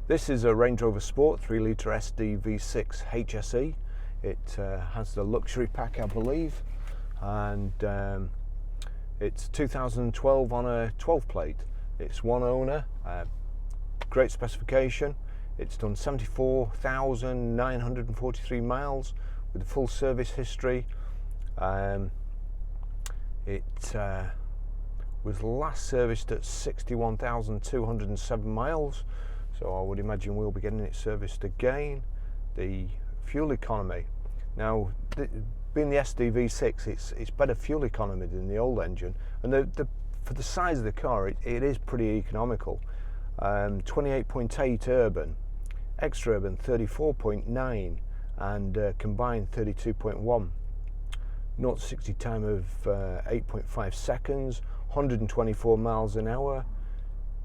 This is a Range Rover Sport 3 litre SD V6 HSE. It has the luxury pack, I believe, and it's 2012 on a 12 plate. It's one owner, great specification. It's done 74,943 miles with a full service history. It was last serviced at 61,207 miles. So I would imagine we'll be getting it serviced again. The fuel economy, now being the SD V6, it's better fuel economy than the old engine, and for the size of the car, it is pretty economical. 28.8 urban, extra urban 34.9, and combined 32.1. 0 to 60 time of 8.5 seconds, 124 miles an hour,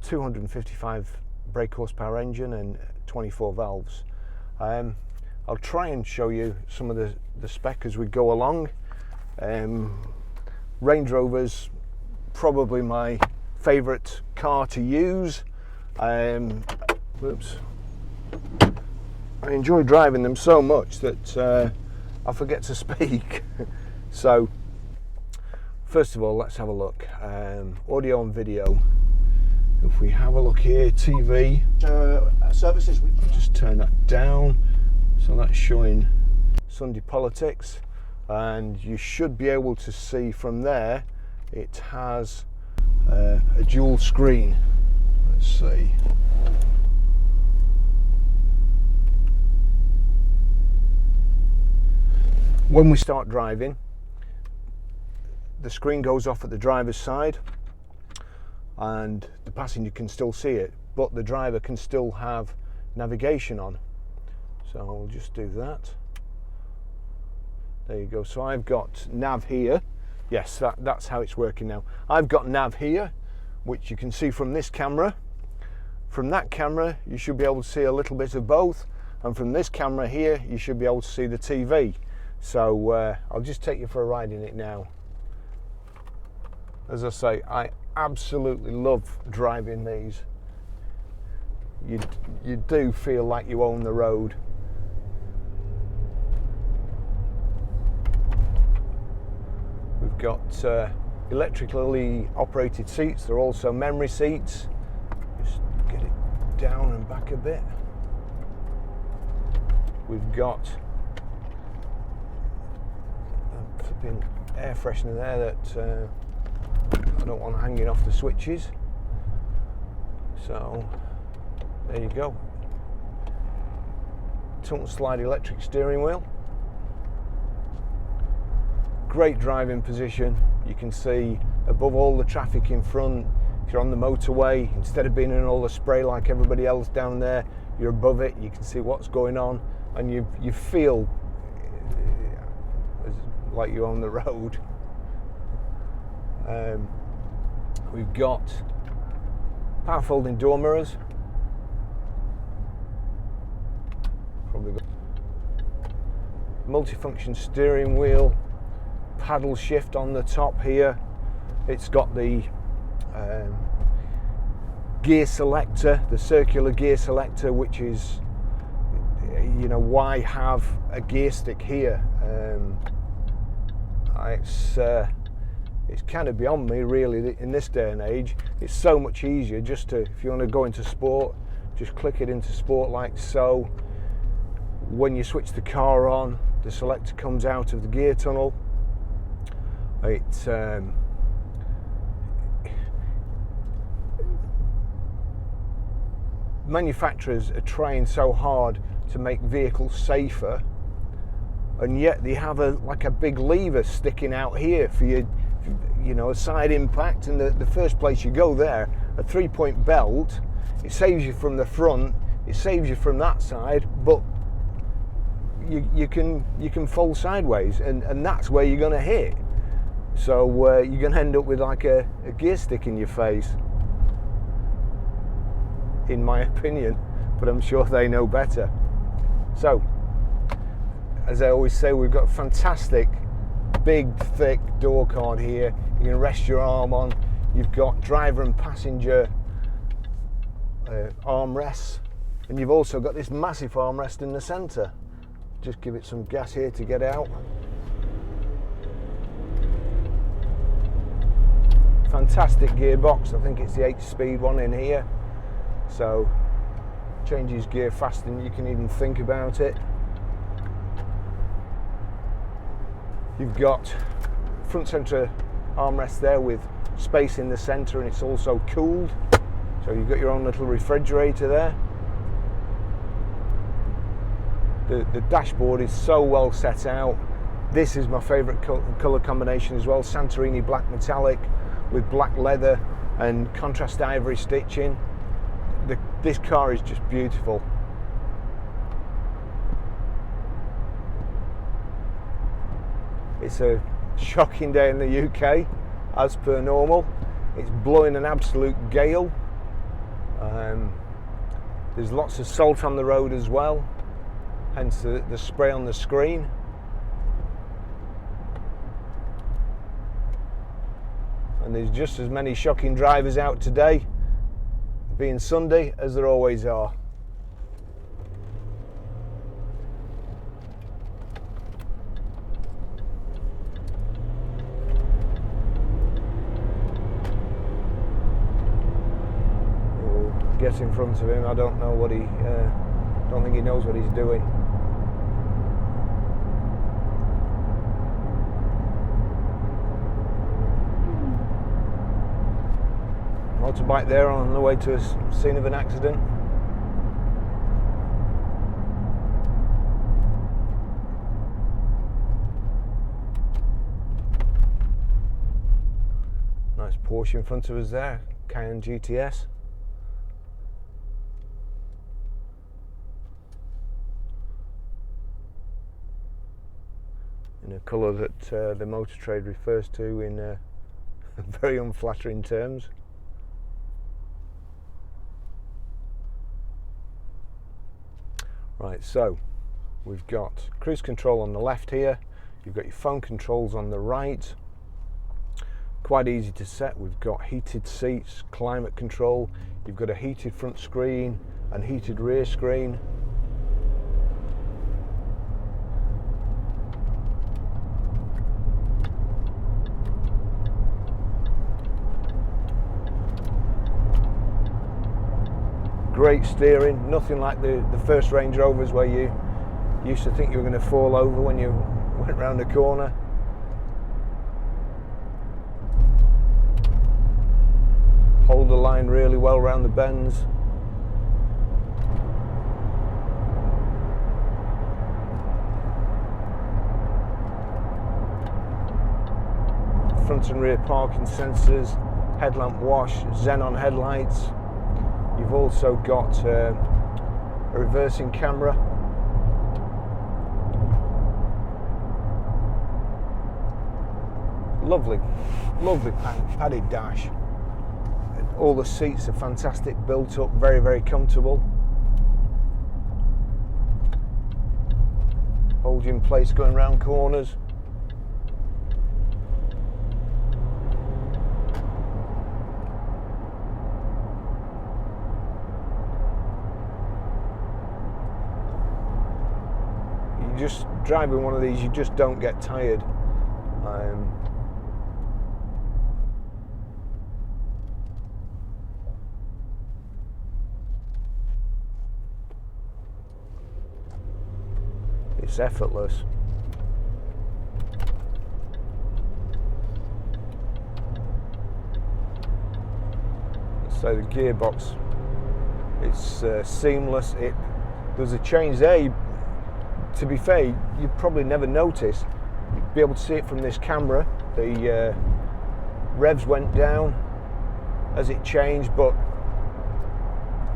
255 brake horsepower engine and 24 valves. I'll try and show you some of the spec as we go along. Range Rover's probably my favourite car to use. Whoops. I enjoy driving them so much that I forget to speak. So first of all, let's have a look. Audio and video. If we have a look here, TV, services, I'll just turn that down. So that's showing Sunday politics, and you should be able to see from there it has a dual screen. Let's see. When we start driving, the screen goes off at the driver's side, and the passenger can still see it, but the driver can still have navigation on. So I'll just do that. There you go. So I've got nav here. Yes, that's how it's working now. I've got nav here, which you can see from this camera. From that camera, you should be able to see a little bit of both, and from this camera here, you should be able to see the TV. So I'll just take you for a ride in it now. As I say, I absolutely love driving these. You do feel like you own the road. We've got electrically operated seats. They're also memory seats. Just get it down and back a bit. We've got a flipping air freshener there that I don't want hanging off the switches. So there you go. Tilt and slide electric steering wheel. Great driving position. You can see above all the traffic in front. If you're on the motorway, instead of being in all the spray like everybody else down there, you're above it. You can see what's going on, and you feel like you own the road. We've got power folding door mirrors. Probably got multifunction steering wheel, paddle shift on the top here. It's got the gear selector, the circular gear selector, which is, you know, why have a gear stick here? It's kind of beyond me really in this day and age. It's so much easier just to, if you want to go into sport, just click it into sport like so. When you switch the car on, the selector comes out of the gear tunnel. Manufacturers are trying so hard to make vehicles safer, and yet they have like a big lever sticking out here for you know, a side impact, and the first place you go there, a 3-point belt. It saves you from the front, it saves you from that side, but you can fold sideways, and that's where you're going to hit. So you're going to end up with like a gear stick in your face, in my opinion, but I'm sure they know better. So, as I always say, we've got a fantastic big thick door card here. You can rest your arm on. You've got driver and passenger armrests And you've also got this massive armrest in the centre. Just give it some gas here to get out. Fantastic gearbox. I think it's the 8-speed one in here, so changes gear faster than you can even think about it. You've got front centre armrest there with space in the centre, and it's also cooled, so you've got your own little refrigerator there. The dashboard is so well set out. This is my favourite colour combination as well, Santorini black metallic with black leather and contrast ivory stitching. This car is just beautiful. It's a shocking day in the UK, as per normal. It's blowing an absolute gale. There's lots of salt on the road as well, hence the spray on the screen. And there's just as many shocking drivers out today, being Sunday, as there always are. We'll get in front of him. I don't know what don't think he knows what he's doing. Motorbike there on the way to a scene of an accident. Nice Porsche in front of us there, Cayenne GTS. In a colour that the motor trade refers to in very unflattering terms. Right, so we've got cruise control on the left here, you've got your phone controls on the right, quite easy to set. We've got heated seats, climate control, you've got a heated front screen and heated rear screen. Great steering, nothing like the first Range Rovers where you used to think you were going to fall over when you went round a corner. Hold the line really well around the bends. Front and rear parking sensors, headlamp wash, xenon headlights. You've also got a reversing camera. Lovely, lovely padded dash. All the seats are fantastic, built up, very, very comfortable. Hold you in place going round corners. Just driving one of these, you just don't get tired. It's effortless. So the gearbox, it's seamless. There's a change there. To be fair, you'd probably never notice. You'd be able to see it from this camera. The revs went down as it changed, but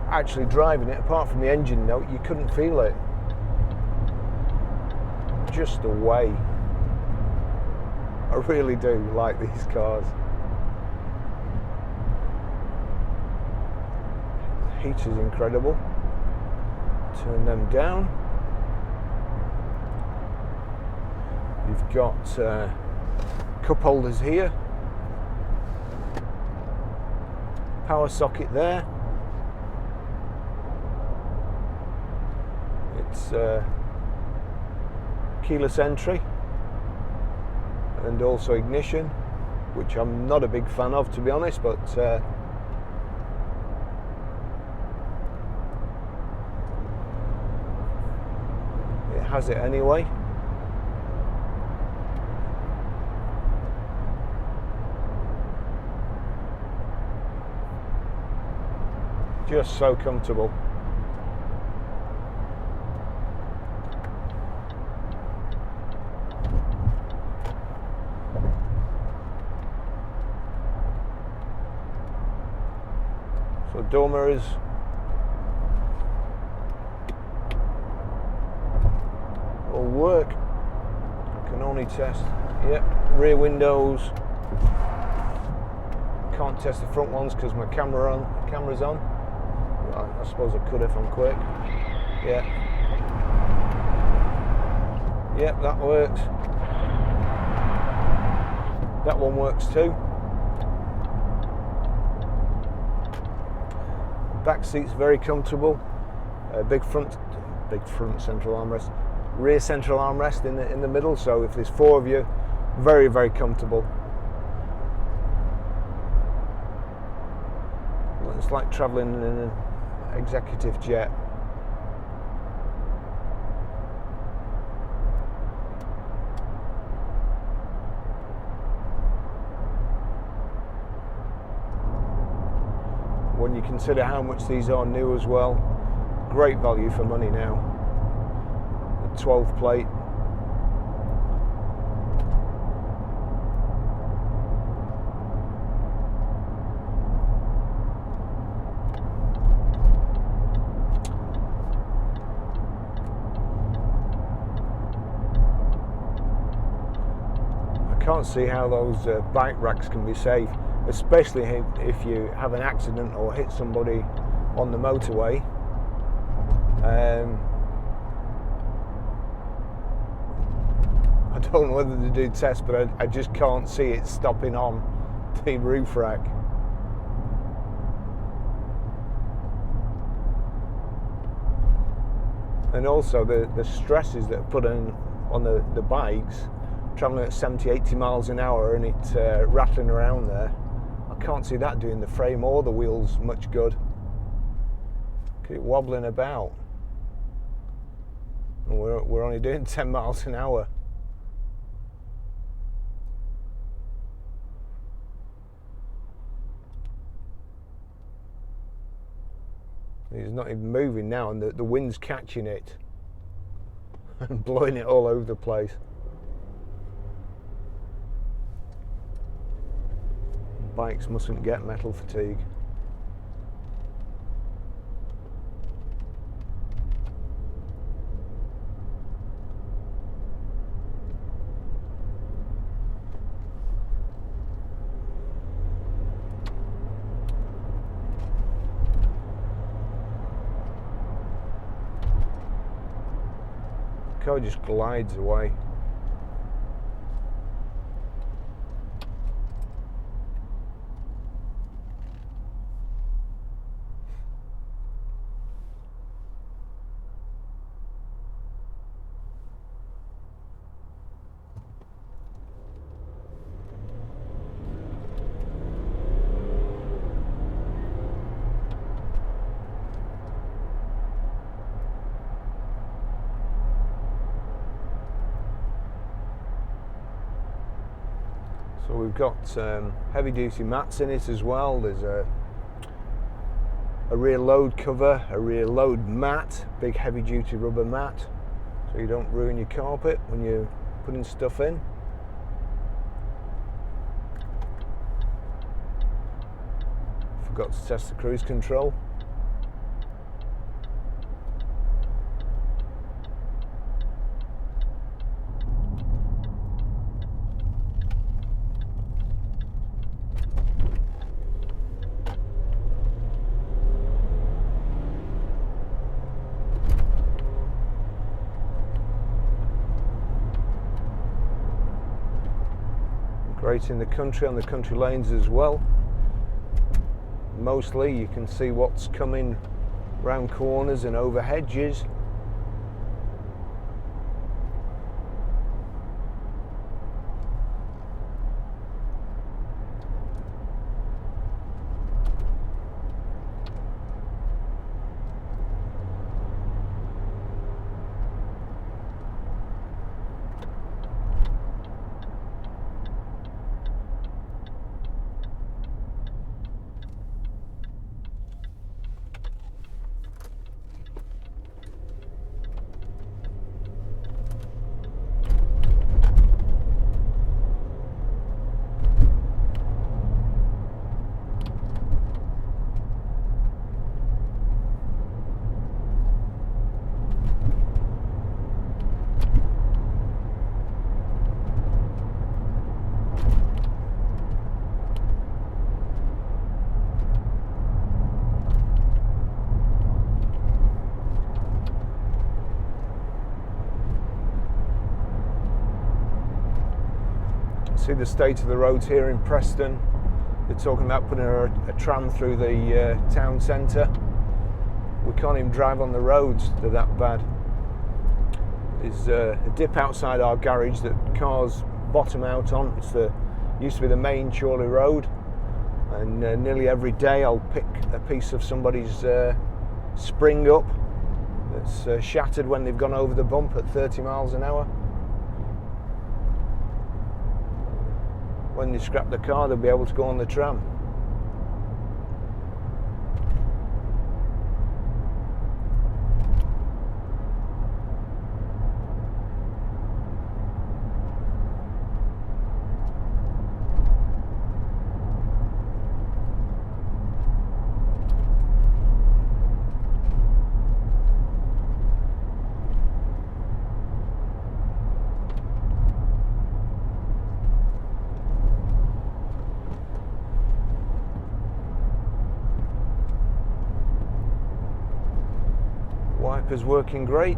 actually driving it, apart from the engine note, you couldn't feel it. Just a way. I really do like these cars. The heater's incredible. Turn them down. You've got cup holders here, power socket there, keyless entry and also ignition, which I'm not a big fan of, to be honest, but it has it anyway. Just so comfortable. So door mirrors, all work. Can only test. Yep, rear windows. Can't test the front ones because my camera's on. I suppose I could if I'm quick. Yeah. Yep, that works. That one works too. Back seat's very comfortable. Big front central armrest. Rear central armrest in the middle. So if there's 4 of you, very, very comfortable. It's like travelling in an executive jet. When you consider how much these are new as well, great value for money now. A 12 plate. I can't see how those bike racks can be safe, especially if you have an accident or hit somebody on the motorway. I don't know whether to do tests, but I just can't see it stopping on the roof rack. And also the stresses that are put on the bikes, travelling at 70-80 miles an hour and it rattling around there. I can't see that doing the frame or the wheels much good. Look at it wobbling about. And we're only doing 10 miles an hour. It's not even moving now, and the wind's catching it and blowing it all over the place. Bikes mustn't get metal fatigue. The car just glides away. So we've got heavy duty mats in it as well. There's a rear load cover, a rear load mat, big heavy duty rubber mat, so you don't ruin your carpet when you're putting stuff in. Forgot to test the cruise control. Great in the country, on the country lanes as well. Mostly you can see what's coming round corners and over hedges. see the state of the roads here in Preston. They're talking about putting a tram through the town centre. We can't even drive on the roads, they're that bad. There's a dip outside our garage that cars bottom out on. Used to be the main Chorley Road, and nearly every day I'll pick a piece of somebody's spring up that's shattered when they've gone over the bump at 30 miles an hour. When they scrap the car, they'll be able to go on the tram. Wipers working great.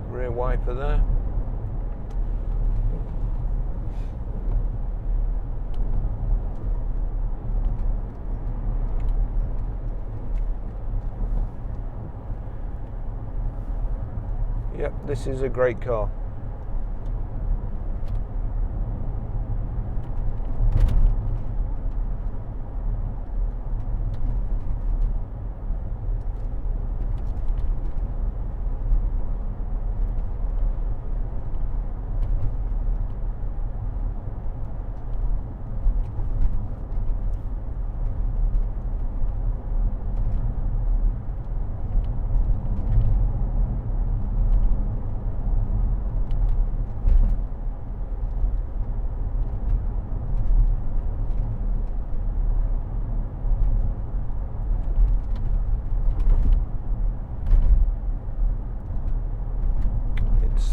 Rear wiper there. Yep, this is a great car.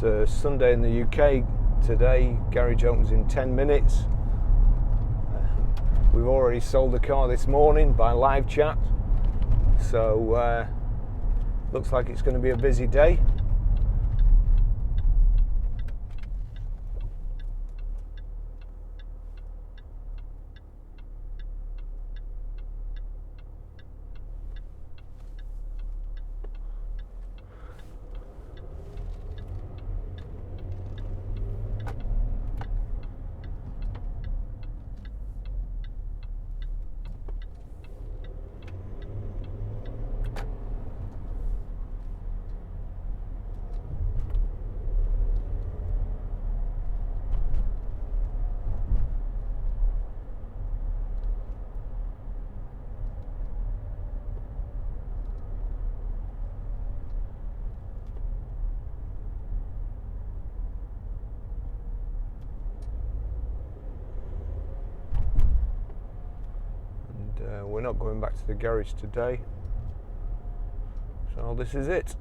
It's Sunday in the UK today. Garage opens in 10 minutes. We've already sold the car this morning by live chat, so looks like it's going to be a busy day. We're not going back to the garage today, so this is it.